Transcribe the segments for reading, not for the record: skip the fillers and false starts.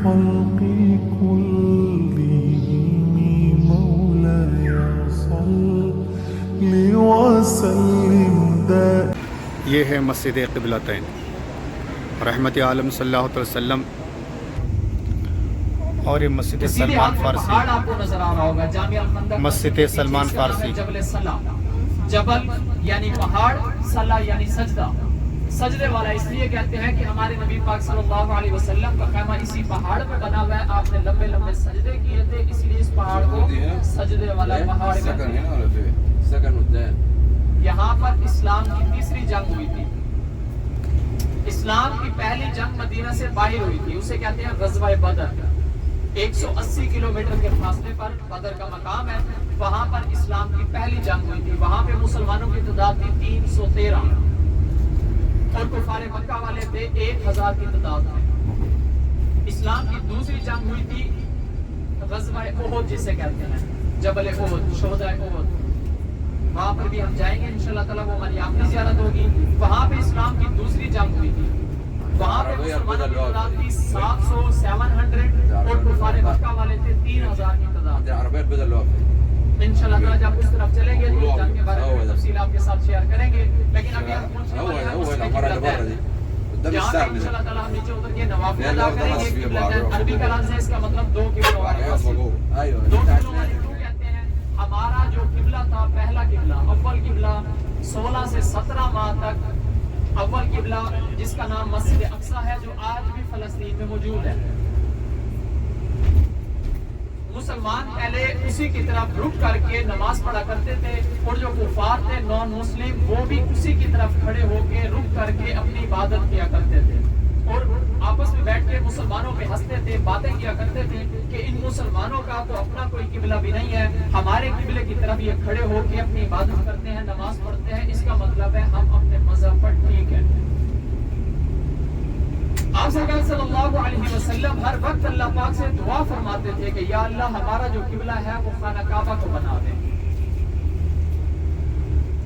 الخلق كلهم مولاي صل وسلم دائما. یہ ہے مسجد قبلتین. رحمت عالم صلی اللہ علیہ وسلم. اور یہ مسجد سلمان فارسی. آپ کو نظر آ رہا ہوگا جامع الخندق مسجد سلمان فارسی. جبل صلا، جبل یعنی پہاڑ، صلا یعنی سجدہ. سجدے والا اس لیے کہتے ہیں کہ ہمارے نبی پاک صلی اللہ علیہ وسلم کا خیمہ اسی پہاڑ پہ بنا ہوا ہے. آپ نے لمبے لمبے سجدے کیے تھے، اس لیے اس پہاڑ کو سجدے والا پہاڑ کہتے ہیں. یہاں پر اسلام کی تیسری جنگ ہوئی تھی. اسلام کی پہلی جنگ مدینہ سے باہر ہوئی تھی، اسے کہتے ہیں غزوہ بدر. 180 کلومیٹر کے فاصلے پر بدر کا مقام ہے. وہاں پر اسلام کی پہلی جنگ ہوئی تھی. وہاں پہ مسلمانوں کی تعداد تھی 313 اور کفار مکہ والے تھے 1000 کی تعداد میں. اسلام کی دوسری جنگ ہوئی تھی غزوہ احد جسے کہتے ہیں، جبل احد، شہداء احد. وہاں پر بھی ہم جائیں گے انشاءاللہ تعالیٰ، وہ ہماری آخری زیارت ہوگی. وہاں پہ اسلام کی دوسری جنگ ہوئی تھی. وہاں پہ مسلمانوں کی تعداد تھی 700 اور کفار مکہ والے تھے 3000 کی تعداد. انشاءاللہ تعالیٰ جب اس طرف چلیں گے تو جنگ کے بارے میں تفصیل آپ کے ساتھ شیئر کریں گے. لیکن ابھی ہم پہنچنے والے ہیں مسجد قبلتین، جہاں پہ انشاءاللہ تعالیٰ ہم نیچے اتر کے نوافل ادا کریں گے. قبلتین عربی کا لفظ ہے، اس کا مطلب دو قبلوں والے مسجد. دو قبلوں والے کیوں کہتے ہیں؟ ہمارا جو قبلہ تھا، پہلا قبلہ، اول قبلہ 16 سے 17 ماہ تک اول قبلہ جس کا نام مسجد اقصی ہے، جو آج بھی فلسطین میں موجود ہے. مسلمان پہلے اسی کی طرف رک کر کے نماز پڑھا کرتے تھے، اور جو کفار تھے نان مسلم وہ بھی اسی کی طرف کھڑے ہو کے رک کر کے اپنی عبادت کیا کرتے تھے، اور آپس میں بیٹھ کے مسلمانوں پہ ہنستے تھے، باتیں کیا کرتے تھے کہ ان مسلمانوں کا تو اپنا کوئی قبلہ بھی نہیں ہے، ہمارے قبلے کی طرف یہ کھڑے ہو کے اپنی عبادت کرتے ہیں، نماز پڑھتے ہیں، اس کا مطلب ہے ہم اپنے مذہب پر ٹھیک ہے. آپ سرکار صلی اللہ علیہ وسلم ہر وقت اللہ پاک سے دعا فرماتے تھے کہ یا اللہ ہمارا جو قبلہ ہے وہ خانہ کعبہ کو بنا دے.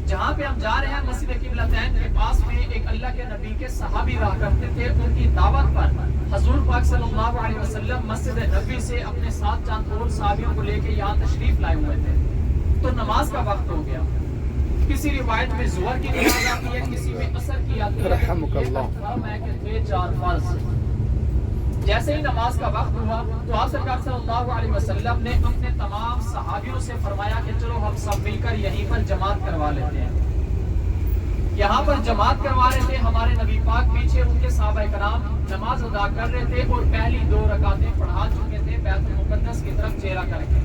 جہاں پہ ہم جا رہے ہیں مسجد قبلتین کے پاس میں ایک اللہ کے نبی کے صحابی رہا کرتے تھے. ان کی دعوت پر حضور پاک صلی اللہ علیہ وسلم مسجد نبی سے اپنے ساتھ چند اور صحابیوں کو لے کے یہاں تشریف لائے ہوئے تھے. تو نماز کا وقت ہو گیا. کسی روایت میں ظہر کی نماز آتی ہے، کسی میں عصر کی آتی ہے. رحمک اللہ. جیسے ہی نماز کا وقت ہوا تو آپ سرکار صلی اللہ علیہ وسلم نے اپنے تمام صحابیوں سے فرمایا کہ چلو ہم سب مل کر یہیں پر جماعت کروا لیتے ہیں. یہاں پر جماعت کروا رہے تھے. ہمارے نبی پاک پیچھے ان کے صحابہ کرام نماز ادا کر رہے تھے اور پہلی 2 رکعتیں پڑھا چکے تھے بیت المقدس کی طرف چہرہ کر کے.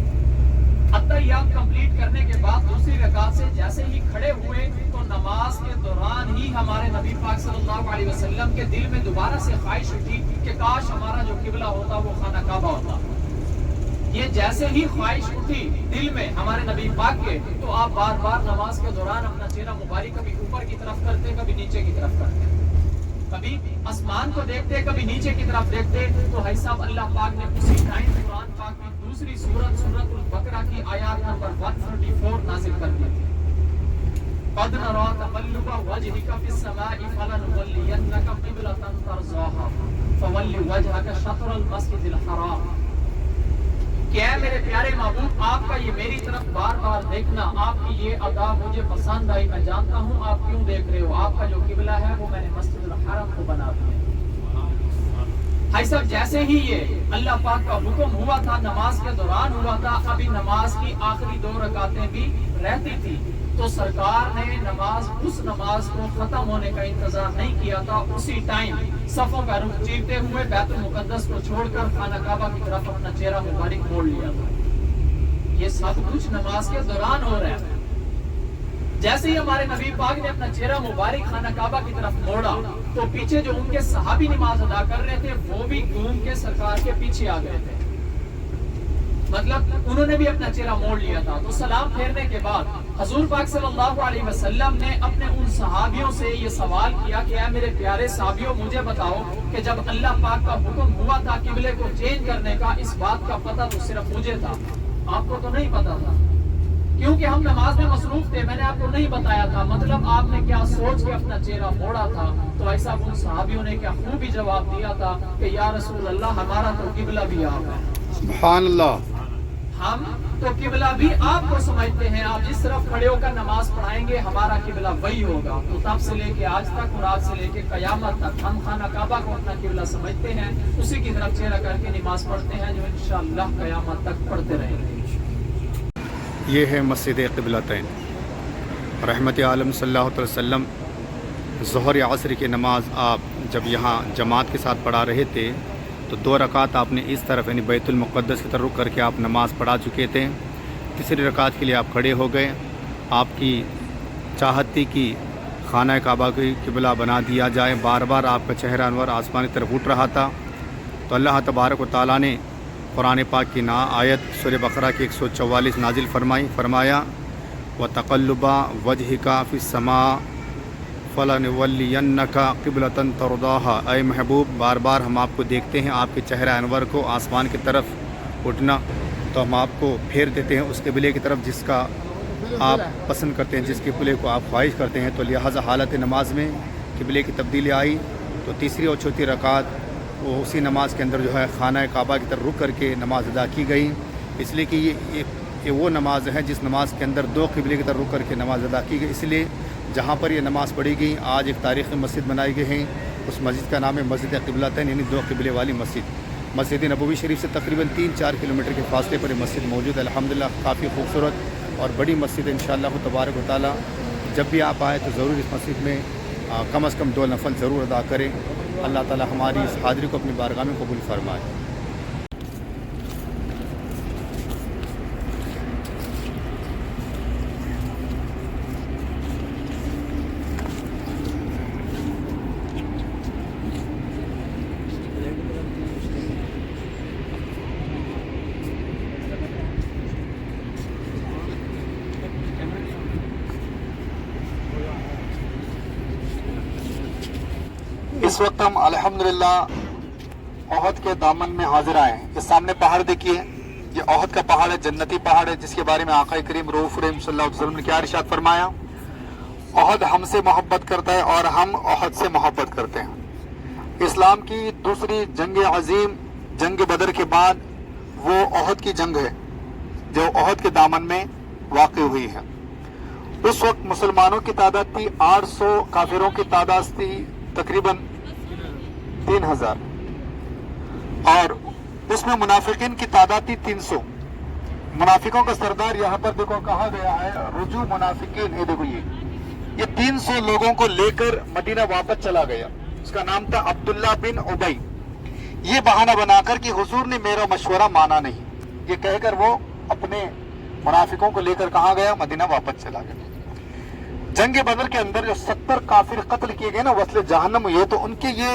اتحیات کمپلیٹ کرنے کے بعد دوسری رکعت سے جیسے ہی کھڑے ہوئے تو نماز کے دوران ہی ہمارے نبی پاک صلی اللہ علیہ وسلم کے دل میں دوبارہ سے خواہش اٹھی کہ کاش ہمارا جو قبلہ ہوتا وہ خانہ کعبہ ہوتا. یہ جیسے ہی خواہش اٹھی دل میں ہمارے نبی پاک کے، تو آپ بار بار نماز کے دوران اپنا چہرہ مبارک کبھی اوپر کی طرف کرتے، کبھی نیچے کی طرف کرتے، کبھی آسمان کو دیکھتے، کبھی نیچے کی طرف دیکھتے. تو بھائی صاحب اللہ پاک نے اسی ٹائم قرآن پاک کی دوسری سورت البقرہ کی آیات نمبر 134 نازل کر دی تھی. قد نرى تقلب وجهك في السماء فلنولينك قبلة ترضاها فول وجهك شطر المسجد الحرام. کہ اے میرے پیارے محبوب، آپ کا یہ میری طرف بار بار دیکھنا، آپ کی یہ ادا مجھے پسند آئی. میں جانتا ہوں آپ کیوں دیکھ رہے ہو. آپ کا جو قبلہ ہے وہ میں نے مسجد الحرام کو بنا دیا. بھائی صاحب جیسے ہی یہ اللہ پاک کا حکم ہوا تھا، نماز کے دوران ہوا تھا، ابھی نماز کی آخری 2 رکعتیں بھی رہتی تھی، تو سرکار نے اس نماز کو ختم ہونے کا انتظار نہیں کیا تھا. اسی ٹائم صفوں کا رخ چیرتے ہوئے بیت المقدس کو چھوڑ کر خانہ کعبہ کی طرف اپنا چہرہ مبارک موڑ لیا تھا. یہ سب کچھ نماز کے دوران ہو رہا ہے. جیسے ہی ہمارے نبی پاک نے اپنا چہرہ مبارک خانہ کعبہ کی طرف موڑا تو پیچھے جو ان کے صحابی نماز ادا کر رہے تھے وہ بھی گھوم کے سرکار کے پیچھے آ گئے تھے. مطلب انہوں نے بھی اپنا چہرہ موڑ لیا تھا. تو سلام پھیرنے کے بعد حضور پاک صلی اللہ علیہ وسلم نے اپنے ان صحابیوں سے یہ سوال کیا کہ اے میرے پیارے صحابیوں، مجھے بتاؤ کہ جب اللہ پاک کا حکم ہوا تھا قبلے کو چینج کرنے کا، اس بات کا پتہ تو صرف مجھے تھا، آپ کو تو نہیں پتا تھا. کیونکہ ہم نماز میں مصروف تھے. میں نے آپ کو نہیں بتایا تھا مطلب آپ نے کیا سوچ کے اپنا چہرہ موڑا تھا. تو ایسا ان صحابیوں نے کیا خوبی جواب دیا تھا کہ یا رسول اللہ ہمارا تو قبلہ بھی آپ ہے. سبحان اللہ. ہم تو قبلہ بھی آپ کو سمجھتے ہیں. آپ جس طرف کھڑے ہو کر نماز پڑھائیں گے ہمارا قبلہ وہی ہوگا. تو تب سے لے کے آج تک اور آج سے لے کے قیامت تک ہم خانہ کعبہ کو اپنا قبلہ سمجھتے ہیں, اسی کی طرف چہرہ کر کے نماز پڑھتے ہیں, جو انشاءاللہ قیامت تک پڑھتے رہیں گے. یہ ہے مسجد قبلتین. رحمت عالم صلی اللہ علیہ وسلم ظہر عصر کی نماز آپ جب یہاں جماعت کے ساتھ پڑھا رہے تھے تو 2 رکعت آپ نے اس طرف یعنی بیت المقدس کی طرف رک کر کے آپ نماز پڑھا چکے تھے. تیسری رکعت کے لیے آپ کھڑے ہو گئے. آپ کی چاہت تھی کہ خانہ کعبہ کی قبلہ بنا دیا جائے. بار بار آپ کا چہرہ انور آسمان کی طرف اٹھ رہا تھا. تو اللہ تبارک و تعالیٰ نے قرآن پاک کی آیت سورہ بقرہ کی 144 نازل فرمایا وَتَقَلُّبَ وَجْهِكَ فِي السَّمَاءِ فَلَنُوَلِّيَنَّكَ قِبْلَةً تَرْضَاهَا. اے محبوب بار بار ہم آپ کو دیکھتے ہیں آپ کے چہرہ انور کو آسمان کی طرف اٹھنا, تو ہم آپ کو پھیر دیتے ہیں اس قبلے کی طرف جس کا آپ پسند کرتے ہیں, جس کے قبلے کو آپ خواہش کرتے ہیں. تو لہٰذا حالت نماز میں قبلے کی تبدیلی آئی. تو تیسری اور چوتھی رکعت وہ اسی نماز کے اندر جو ہے خانہ کعبہ کی طرف رک کر کے نماز ادا کی گئی. اس لیے کہ یہ وہ نماز ہے جس نماز کے اندر 2 قبلے کی طرف رک کر کے نماز ادا کی گئی. اس لیے جہاں پر یہ نماز پڑھی گئی آج ایک تاریخی مسجد بنائی گئی ہے. اس مسجد کا نام ہے مسجد قبلتین یعنی 2 قبلے والی مسجد. مسجد نبوی شریف سے تقریباً 3-4 کلومیٹر کے فاصلے پر یہ مسجد موجود ہے. الحمدللہ کافی خوبصورت اور بڑی مسجد ہے. انشاءاللہ تبارک و تعالیٰ جب بھی آپ آئے تو ضرور اس مسجد میں کم از کم 2 نفل ضرور ادا کریں. اللہ تعالیٰ ہماری اس حاضری کو اپنی بارگاہ میں قبول فرمائے. اس وقت ہم الحمدللہ احد کے دامن میں حاضر آئے ہیں. یہ سامنے پہاڑ دیکھیے, یہ احد کا پہاڑ ہے, جنتی پہاڑ ہے, جس کے بارے میں آقا کریم رؤوف رحیم صلی اللہ علیہ وسلم نے کیا ارشاد فرمایا, احد ہم سے محبت کرتا ہے اور ہم احد سے محبت کرتے ہیں. اسلام کی دوسری جنگ عظیم جنگ بدر کے بعد وہ احد کی جنگ ہے جو احد کے دامن میں واقع ہوئی ہے. اس وقت مسلمانوں کی تعداد تھی 800, کافروں کی تعداد تھی تقریباً 3000 اور اس میں منافقین کی تعداد تھی 300. منافقوں کا سردار یہاں پر دیکھو کہا گیا ہے رجوع منافقین. یہ دیکھو یہ 300 لوگوں کو لے کر مدینہ واپس چلا گیا. اس کا نام تھا عبداللہ بن ابی. یہ بہانہ بنا کر کہ حضور نے میرا مشورہ مانا نہیں, یہ کہہ کر وہ اپنے منافقوں کو لے کر کہاں گیا, مدینہ واپس چلا گیا. جنگ بدر کے اندر جو 70 کافر قتل کیے گئے نا وصل جہنم ہوئے, تو ان کے یہ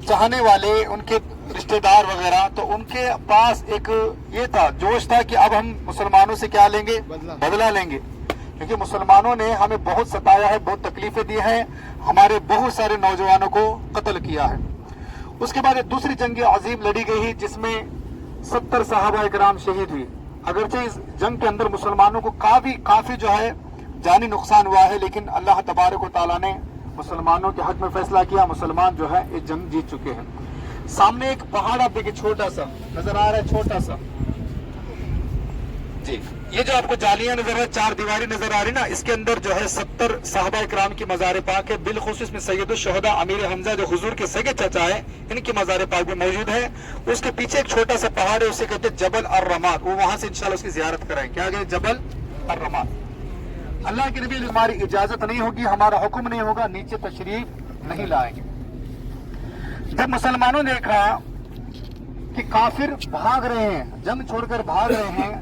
چاہنے والے, ان کے رشتہ دار وغیرہ, تو ان کے پاس ایک یہ تھا, جوش تھا کہ اب ہم مسلمانوں سے کیا لیں گے, بدلہ لیں گے. کیونکہ مسلمانوں نے ہمیں بہت ستایا ہے, بہت تکلیفیں دی ہیں, ہمارے بہت سارے نوجوانوں کو قتل کیا ہے. اس کے بعد ایک دوسری جنگ عظیم لڑی گئی جس میں 70 صحابہ کرام شہید ہوئے. اگرچہ اس جنگ کے اندر مسلمانوں کو کافی جو ہے جانی نقصان ہوا ہے, لیکن اللہ تبارک و تعالیٰ نے مسلمانوں کے حق میں فیصلہ کیا. مسلمان جو ہے یہ جنگ جیت چکے ہیں. سامنے ایک پہاڑ آپ دیکھیں چھوٹا سا نظر آ رہا ہے, چھوٹا سا جی. یہ جو آپ کو جالیاں نظر ہے, 4 دیواری نظر آ رہی نا, اس کے اندر جو ہے 70 صحابہ کرام کی مزار پاک ہے. بالخصوص میں سید الشہداء امیر حمزہ جو حضور کے سگے چچا ہے, ان کی مزار پاک بھی موجود ہے. اس کے پیچھے ایک چھوٹا سا پہاڑ ہے, اسے کہتے ہیں جبل الرماد. وہ وہاں سے انشاءاللہ اس کی زیارت کرائیں. کیا گئے جبل الرماد. اللہ کے نبی ہماری اجازت نہیں ہوگی, ہمارا حکم نہیں ہوگا, نیچے تشریف نہیں لائیں گے. جب مسلمانوں نے دیکھا کہ کافر بھاگ رہے ہیں, جنگ چھوڑ کر بھاگ رہے ہیں,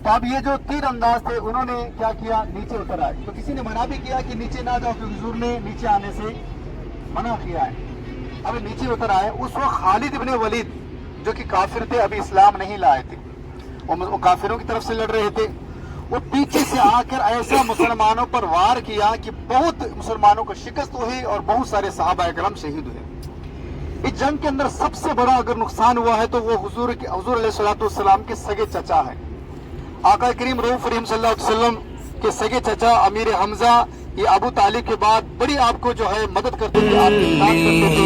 تو اب یہ جو تیر انداز تھے انہوں نے کیا کیا, نیچے اتر آئے. تو کسی نے منع بھی کیا کہ نیچے نہ جاؤ, کیونکہ حضور نے نیچے آنے سے منع کیا ہے. اب نیچے اتر آئے. اس وقت خالد ابن ولید جو کہ کافر تھے, ابھی اسلام نہیں لائے تھے, وہ کافروں کی طرف سے لڑ رہے تھے. وہ پیچھے سے آ کر ایسا مسلمانوں پر وار کیا کہ بہت مسلمانوں کو شکست ہوئی اور بہت سارے صحابہ کرام شہید ہوئے. اس جنگ کے اندر سب سے بڑا اگر نقصان ہوا ہے تو وہ حضور علیہ الصلوۃ والسلام کے سگے چچا ہے. آقا کریم رؤوف رحیم صلی اللہ علیہ وسلم کے سگے چچا امیر حمزہ یہ ابو طالب کے بعد بڑی آپ کو جو ہے مدد کرتے تھے، آپ کی امداد کرتے تھے.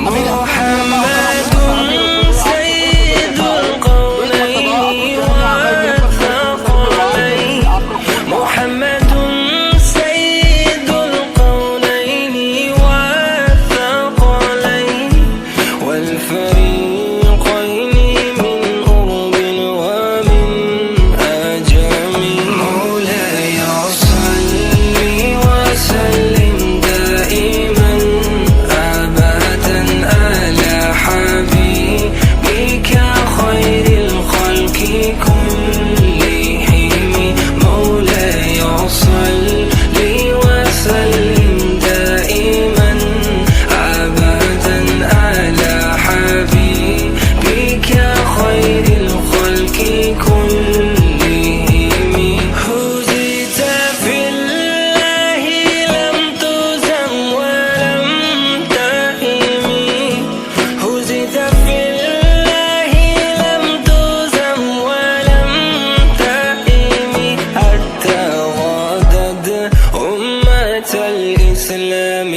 امیر الإسلام